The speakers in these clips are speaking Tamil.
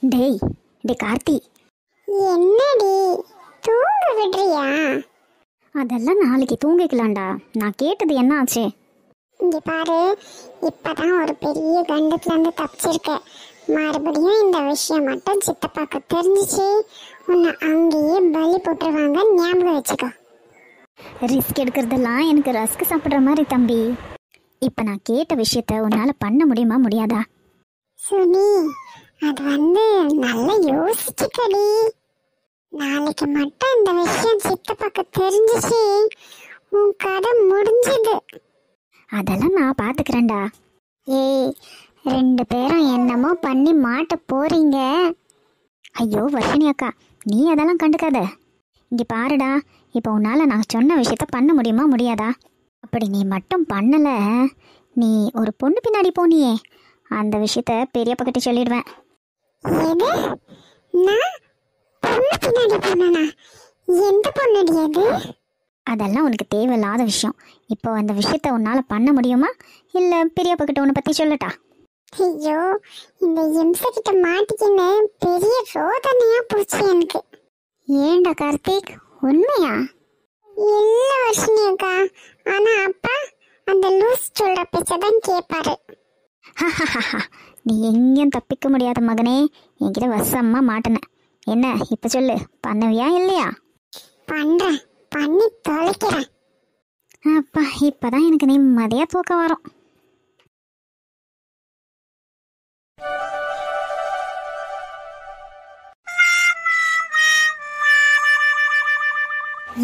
டேய் டே கார்த்தி, என்னடி தூங்க விடுறியா? அதெல்லாம் நாளைக்கு தூங்கிக்கலாம்டா. நான் கேட்டது என்ன ஆச்சு? இங்க பாரு, இப்பதான் ஒரு பெரிய கண்டத்துல இருந்து தப்பிச்சிருக்க. மறுபடியும் இந்த விஷயம் மட்டும் சித்தப்பாக்கு தெரிஞ்சிச்சு, உன்னை அங்கேயே பலி போட்டுருவாங்க, ஞாபகம் வச்சுக்கோ. ரிஸ்க் எடுக்கிறதெல்லாம் எனக்கு ரஸ்க் சாப்பிட்ற மாதிரி தம்பி. இப்போ நான் கேட்ட விஷயத்த உன்னால் பண்ண முடியுமா முடியாதா? சுனி, அது நல்லா யோசிச்சுக்கடி. நாளைக்கு மட்டும் இந்த விஷயம் சித்தப்பாக்கு தெரிஞ்சிச்சு, உன் கதை முடிஞ்சது. அதெல்லாம் நான் பார்த்துக்கிறேன்டா. ஏய், 2 பேரும் என்னமோ பண்ணி மாட்ட போறீங்க. ஐயோ வர்ஷினி அக்கா, நீ அதெல்லாம் கண்டுக்காத. இங்கே பாருடா, இப்போ உன்னால் நான் சொன்ன விஷயத்த பண்ண முடியுமா முடியாதா? அப்படி நீ மட்டும் பண்ணலை, நீ ஒரு பொண்ணு பின்னாடி போனியே, அந்த விஷயத்த பெரியப்பா கிட்ட சொல்லிடுவேன். எது? நான் பொண்ணு பின்னாடி போனா? எந்த பொண்ணடி அது? அதெல்லாம் உனக்கு தேவையில்லாத விஷயம். இப்போ அந்த விஷயத்த உன்னால் பண்ண முடியுமா, இல்லை பெரியப்பா கிட்ட உன்னை பற்றி சொல்லட்டா? ஐயோ, இந்த எம்ச கிட்ட மாட்டிக்கின்னு பெரிய ரோதனையா போச்சு எனக்கு. ஏண்டா கார்த்திக், உண்மையா? இல்ல வர்ஷினி அக்கா, ஆனா அப்பா அந்த லூஸ் சொல்ற பேச்சதான் கேட்பாரு. நீ எங்கேயும் தப்பிக்க முடியாத மகனே, என்கிட்ட வசமா மாட்டின. என்ன இப்போ சொல்லு, பண்ணுவியா இல்லையா? பண்றேன், பண்ணி தொலைக்கிறேன். அப்பா, இப்பதான் எனக்கு நிம்மதியா தூக்கம் வரும்.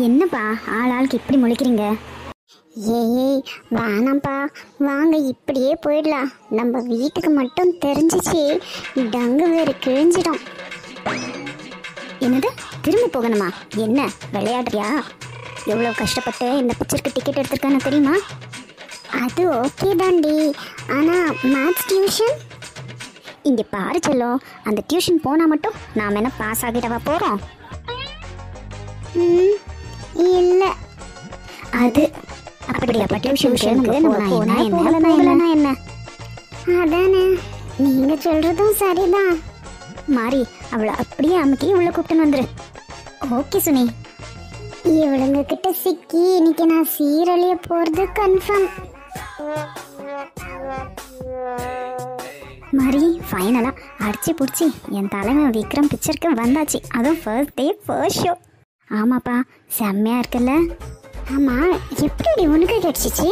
என்னப்பா ஆளுக்கு இப்படி முழிக்கிறீங்க? ஏய் வேணாம்ப்பா, வாங்க இப்படியே போயிடலாம். நம்ம வீட்டுக்கு மட்டும் தெரிஞ்சிச்சு, டங்கு வேறு கிழிஞ்சிடும். என்னது, திரும்பி போகணுமா? என்ன விளையாடுறியா? எவ்வளோ கஷ்டப்பட்டு இந்த பிக்சருக்கு டிக்கெட் எடுத்திருக்கான்னு தெரியுமா? அது ஓகே தாண்டி, ஆனால் மேத்ஸ் டியூஷன்? இங்கே பாரு செல்லம், அந்த டியூஷன் போனால் மட்டும் நாம் என்ன பாஸ் ஆகிடவா போகிறோம்? இல்லை. அது அப்படியா? டியூஷனுக்கு போனா என்ன? அதானே, நீங்கள் சொல்கிறதும் சரிதான். மாறி அவளை அப்படியே அமுக்கி உள்ள கூப்பிட்டு வந்துரு. ஓகே சுனி. இவளுங்க கிட்ட சிக்கி இன்னைக்கு நான் சீரழிய போறது கன்ஃபார்ம். மாறி ஃபைனலா அடிச்சு பிடிச்சி என் தலைவன் விக்ரம் பிக்சருக்கு வந்தாச்சு. அதுவும் ஃபர்ஸ்ட் டே ஃபர்ஸ்ட் ஷோ. ஆமாப்பா, செம்மையா இருக்குல்ல? ஆமா, எப்படி உனக்கு கிடைச்சிச்சு?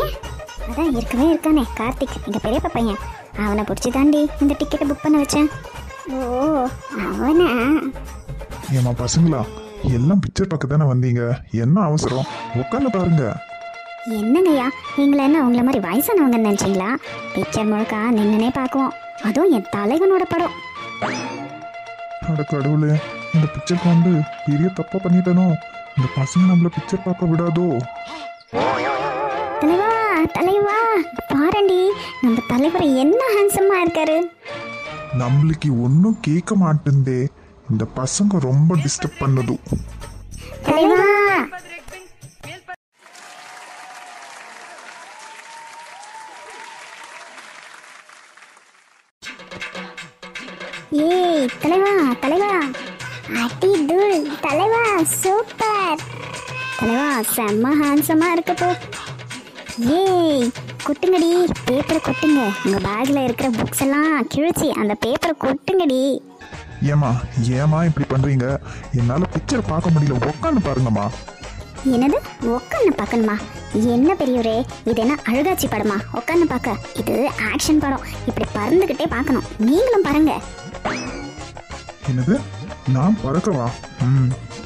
அதான் இருக்கவே இருக்கானே கார்த்திக், எங்க பெரியப்பா பையன், அவனை பிடிச்சி தாண்டி இந்த டிக்கெட்டை புக் பண்ண வச்சேன். ஓ, அவனா? ஏமா பசங்களா, எல்லாம் பிக்சர் பார்க்க தானே வந்தீங்க, என்ன அவசரம்? உட்காந்து பாருங்க. என்னங்கய்யா, எங்களை என்ன உங்களை மாதிரி வயசானவங்கன்னு நினச்சிங்களா? பிக்சர் முழுக்கா நின்றுனே பார்க்குவோம், அதுவும் என் தலைவனோட படம். அட கடவுளே, இந்த பிக்சருக்கு வந்து பெரிய தப்பா பண்ணிட்டனோ. இந்த பசங்க நம்மள பிக்சர் பார்க்க விடாதோ. தலைவா தலைவா, பாரண்டி, நம்ம தலைவர் என்ன ஹேண்ட்ஸமா இருக்காரு. நம்மளுக்கு ஒன்றும் கேட்க மாட்டேந்தே, இந்த பசங்க ரொம்ப டிஸ்டர்ப் பண்ணுது. தலைவா, ஏய் தலைவா தலைவா, அடி தூள் தலைவா, சூப்பர் தலைவா, செம்ம ஹேண்ட்ஸமா இருக்கப்போ. ஏய் கொட்டுங்கடி, பேப்பரை கொட்டுங்க. உங்க பேக்ல இருக்கிற புக்ஸ் எல்லாம் கிழிச்சி அந்த பேப்பரை கொட்டுங்கடி. ஏமா இப்படி பண்றீங்க? என்னால பிக்சர் பார்க்க முடியல, உட்காந்து பாருங்கம்மா. என்னது உட்காந்து பார்க்கணுமா? என்ன பெரியவரே, இது என்ன அழுகாட்சி படமா உட்காந்து பார்க்க? இது ஆக்ஷன் படம், இப்படி பறந்துகிட்டே பார்க்கணும். நீங்களும் பாருங்க. என்னது, நான் பறக்கவா?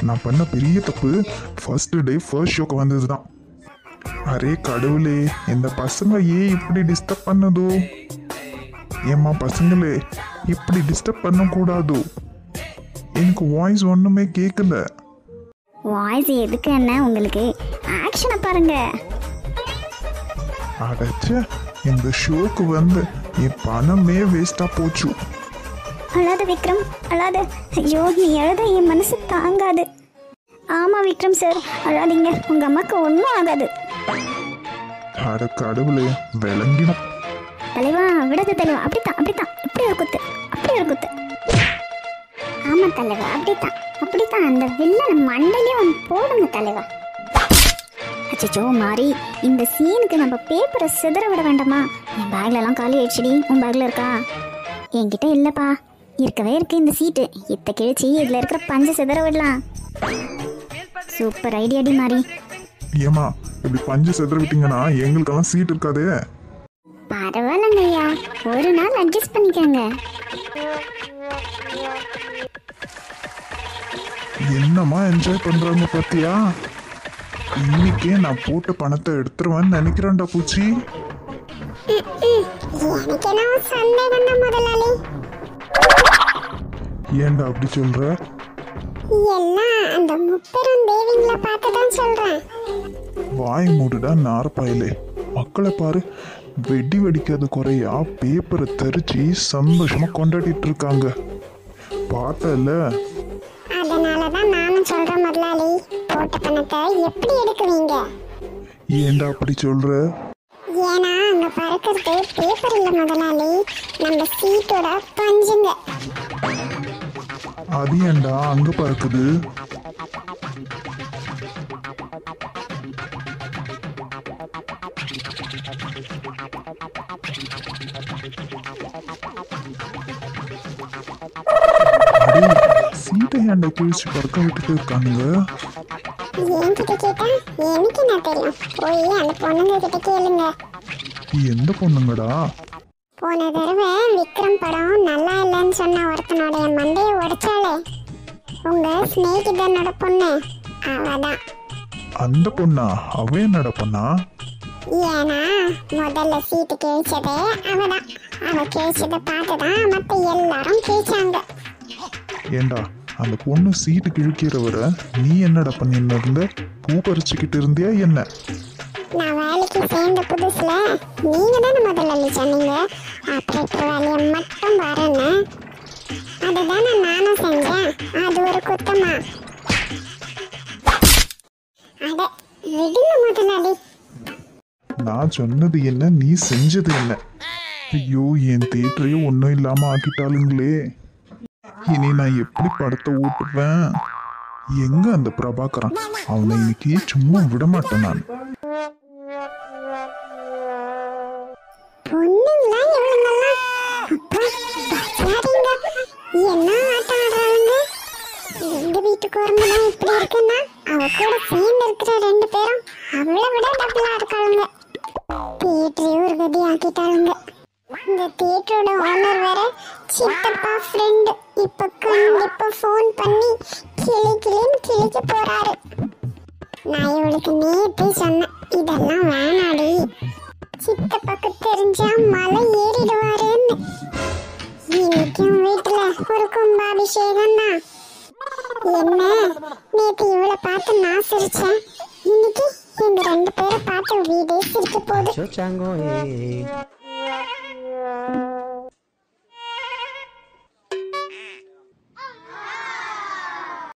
நான் பண்ண பெரிய தப்பு ஃபர்ஸ்ட் டே ஃபர்ஸ்ட் ஷோக்கு வந்ததுதான். அரே கடவுளே, இந்த பசங்க ஏன் இப்படி டிஸ்டர்ப் பண்ணதோ? ஏம்மா பசங்களே, இப்படி டிஸ்டர்ப் பண்ணக்கூடாது. எனக்கு வாய்ஸ் ஒன்றுமே கேட்கல. வாய்ஸ் எதுக்கு என்ன உங்களுக்கு? ஆக்ஷனை பாருங்க. அடச்ச, இந்த ஷோக்கு வந்து என் பணமே வேஸ்டா போச்சு. அழாத விக்ரம், அழாத. ஐயோ, நீ அழுத என் மனசு தாங்காது. ஆமா விக்ரம் சார், அழாதீங்க, உங்க அம்மாக்கு ஒன்றும் ஆகாது. அட கடவுளே, விளங்கிடும். தலைவா விடாத தலைவா, அப்படித்தான் இப்படி ஒரு குத்து, அப்படி ஒரு குத்து. ஆமா தலைவா, அப்படித்தான் அந்த வில்லனை மண்டையிலே ஒன்று போடுங்க தலைவா. அச்சோ மாறி, இந்த சீனுக்கு நம்ம பேப்பரை சிதற விட வேண்டாமா? என் பேக்ல எல்லாம் காலி ஆயிடுச்சுடி. உன் பேக்ல இருக்கா? என்கிட்ட இல்லப்பா. இருக்கவே இருக்கு இந்த சீட்டு. இத்த கிழிச்சி இதுல இருக்கிற பஞ்சை சிதற விடலாம். சூப்பர் ஐடியாடி மாறி. ஏமா இப்படி பஞ்சு செதற விட்டீங்கன்னா எங்களுக்கெல்லாம் சீட் இருக்காதே. பரவாயில்லங்க ஐயா, ஒரு நாள் அட்ஜஸ்ட் பண்ணிக்கோங்க. என்னம்மா என்ஜாய் பண்றாங்க பாத்தியா? இன்னைக்கே நான் போட்ட பணத்தை எடுத்துருவேன்னு நினைக்கிறேன்டா பூச்சி. எனக்கு என்ன சந்தேகம் தான் முதலாளி. ஏன்டா அப்படி சொல்ற? எல்லாம் அந்த முப்பெரும் தேவிங்களை பார்த்து தான் சொல்றேன். வாய் மூடுடா நாரப்பாயிலே. மக்களை பாரு, வெடி வெடிக்காத குறையா பேப்பரை தரிச்சு சந்தோஷமா கொண்டாடிட்டு இருக்காங்க. பார்த்தல. அதனாலதான் நானும் சொல்றேன் முதலாளி, போட்ட பணத்தை எப்படி எடுக்குவீங்க? ஏன்டா அப்படி சொல்ற? ஏன்னா அங்க பறக்கிறது பேப்பர் இல்ல முதலாளி, நம்ம சீட்டோட பஞ்சுங்க. அது ஏன்டா அங்க பறக்குது? சீட்டை ஏன்டா கிழிச்சு பறக்க விட்டுட்டு இருக்கானுங்க? என்கிட்ட கேட்டா எனக்கு என்ன தெரியும்? போய் அந்த பொண்ணுங்க கிட்ட கேளுங்க. எந்த பொண்ணுங்கடா? போன தடவை விக்ரம் படம் நல்லா இல்லைன்னு சொன்ன ஒருத்தனுடைய மண்டையை உடைச்சாலே உங்க ஸ்நேகிதனோட பொண்ணு, அவதான். அந்த பொண்ணா? அவ என்னடா பொண்ணா? ஏன்னா முதல்ல சீட்டு கிழிச்சதே அவதான். அவ கிழிச்சதை பார்த்துதான் மத்த எல்லாரும் கிழிச்சாங்க. ஏண்டா அந்த பொண்ணு சீட்டு கிழிக்கிறவர நீ என்னடா பண்ணின்னு இருந்த? பூ பறிச்சுக்கிட்டு இருந்தியா என்ன? நான் வேலைக்கு சேர்ந்த புதுசுல நீங்க தானே முதல்ல சொன்னீங்க ஆப்ரேட்டர் வேலையை மட்டும் பாருன்னு. அதுதானே நானும் செஞ்சேன். அது ஒரு குத்தமா? அட விடுங்க முதலாளி. நான் சொன்னது என்ன, நீ செஞ்சது என்ன? ஐயோ, என் தேட்டரையும் ஒன்றும் இல்லாம ஆக்கிட்டாளுங்களே. இனி நான் எப்படி படத்தை ஓட்டுவேன்? எங்க அந்த பிரபாகரன்? அவனை இன்னைக்கு சும்மா விட மாட்டேன் நான். பொண்ணுங்களா இவளுங்கெல்லாம்? அப்பா, பாத்தியாதீங்க, என்ன ஆட்டம் ஆடுறாங்க. எங்க வீட்டுக்கு வரும்போது இப்படி இருக்குன்னா அவ கூட சேர்ந்து இருக்கிற ரெண்டு பேரும் அவளை விட டபுளா இருக்காளுங்க. தியேட்டரே ஒரு கதி ஆக்கிட்டாளுங்க. இந்த தியேட்டரோட ஓனர் வேற சித்தப்பா ஃப்ரெண்டு. இப்ப கண்டிப்பா ஃபோன் பண்ணி கிளின்னு கிளிக்க போறாரு. நான் இவளுக்கு நேத்தே சொன்னேன், இதெல்லாம் வேணாடி, சித்தப்பாக்கு தெரிஞ்சா மலை ஏறிடுவாருன்னு. இன்னைக்கும் வீட்டுல ஒரு கும்பாபிஷேகம் தான். என்ன நேத்து இவளை பார்த்து நான் சிரிச்சேன், இன்னைக்கு எங்க ரெண்டு பேரை பார்த்து வீடே சிரிக்க போகுது.